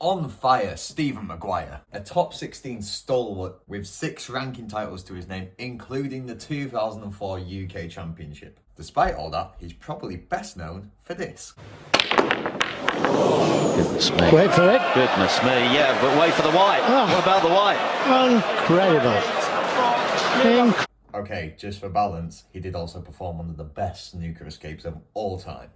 On fire, Stephen Maguire, a top 16 stalwart with 6 ranking titles to his name, including the 2004 UK Championship. Despite all that, he's probably best known for this. Goodness me. Wait for it. Goodness me, yeah, but wait for the white. Oh. What about the white? Incredible. Okay, just for balance, he did also perform one of the best snooker escapes of all time.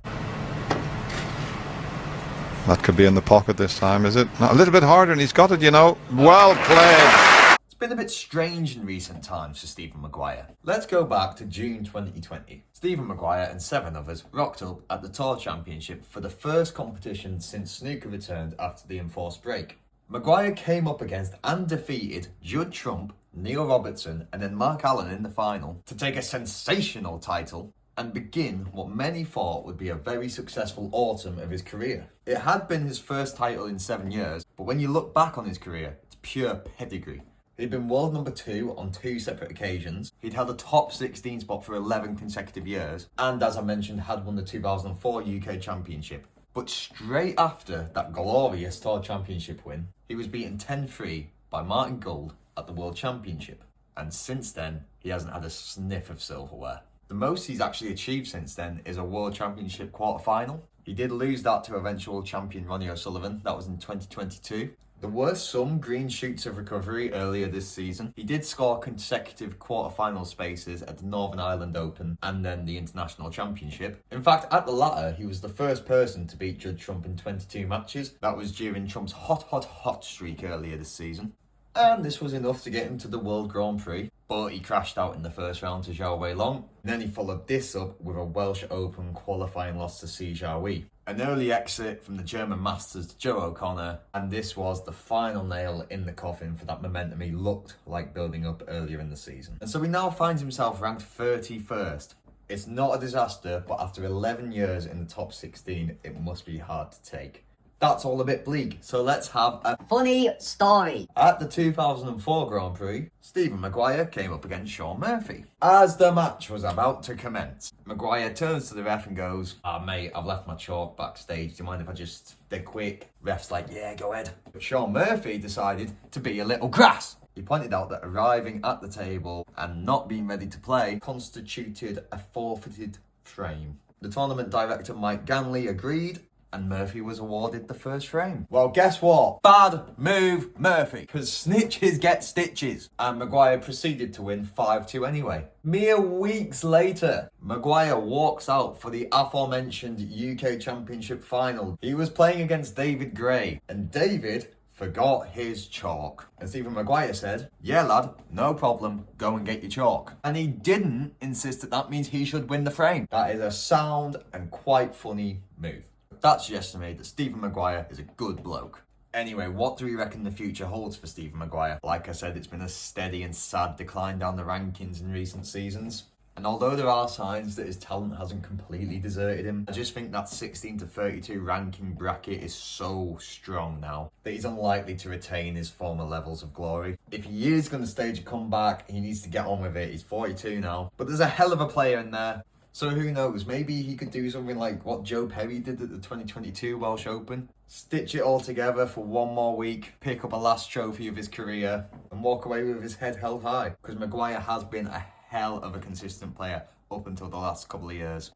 That could be in the pocket this time, is it? Not a little bit harder and he's got it, you know. Well played. It's been a bit strange in recent times for Stephen Maguire. Let's go back to June 2020. Stephen Maguire and 7 others rocked up at the Tour Championship for the first competition since snooker returned after the enforced break. Maguire came up against and defeated Judd Trump, Neil Robertson and then Mark Allen in the final to take a sensational title and begin what many thought would be a very successful autumn of his career. It had been his first title in 7 years, but when you look back on his career, it's pure pedigree. He'd been world number 2 on 2 separate occasions, he'd held a top 16 spot for 11 consecutive years, and as I mentioned, had won the 2004 UK Championship. But straight after that glorious Tour Championship win, he was beaten 10-3 by Martin Gould at the World Championship. And since then, he hasn't had a sniff of silverware. The most he's actually achieved since then is a World Championship quarter-final. He did lose that to eventual champion Ronnie O'Sullivan, that was in 2022. There were some green shoots of recovery earlier this season. He did score consecutive quarter-final spaces at the Northern Ireland Open and then the International Championship. In fact, at the latter, he was the first person to beat Judd Trump in 22 matches. That was during Trump's hot streak earlier this season. And this was enough to get him to the World Grand Prix, but he crashed out in the first round to Zhao Weilong. Then he followed this up with a Welsh Open qualifying loss to Si Jiahui. An early exit from the German Masters to Joe O'Connor, and this was the final nail in the coffin for that momentum he looked like building up earlier in the season. And so he now finds himself ranked 31st. It's not a disaster, but after 11 years in the top 16, it must be hard to take. That's all a bit bleak, so let's have a funny story. At the 2004 Grand Prix, Stephen Maguire came up against Shaun Murphy. As the match was about to commence, Maguire turns to the ref and goes, mate, I've left my chalk backstage, do you mind if I just, they're quick? Ref's like, yeah, go ahead. But Shaun Murphy decided to be a little crass. He pointed out that arriving at the table and not being ready to play constituted a forfeited frame. The tournament director Mike Ganley agreed, and Murphy was awarded the first frame. Well, guess what? Bad move, Murphy, because snitches get stitches. And Maguire proceeded to win 5-2 anyway. Mere weeks later, Maguire walks out for the aforementioned UK Championship final. He was playing against David Gray, and David forgot his chalk. And Stephen Maguire said, yeah lad, no problem, go and get your chalk. And he didn't insist that means he should win the frame. That is a sound and quite funny move. That suggests to me that Stephen Maguire is a good bloke. Anyway, what do we reckon the future holds for Stephen Maguire? Like I said, it's been a steady and sad decline down the rankings in recent seasons. And although there are signs that his talent hasn't completely deserted him, I just think that 16 to 32 ranking bracket is so strong now that he's unlikely to retain his former levels of glory. If he is going to stage a comeback, he needs to get on with it. He's 42 now, but there's a hell of a player in there. So who knows, maybe he could do something like what Joe Perry did at the 2022 Welsh Open. Stitch it all together for one more week, pick up a last trophy of his career, and walk away with his head held high. Because Maguire has been a hell of a consistent player up until the last couple of years.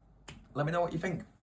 Let me know what you think.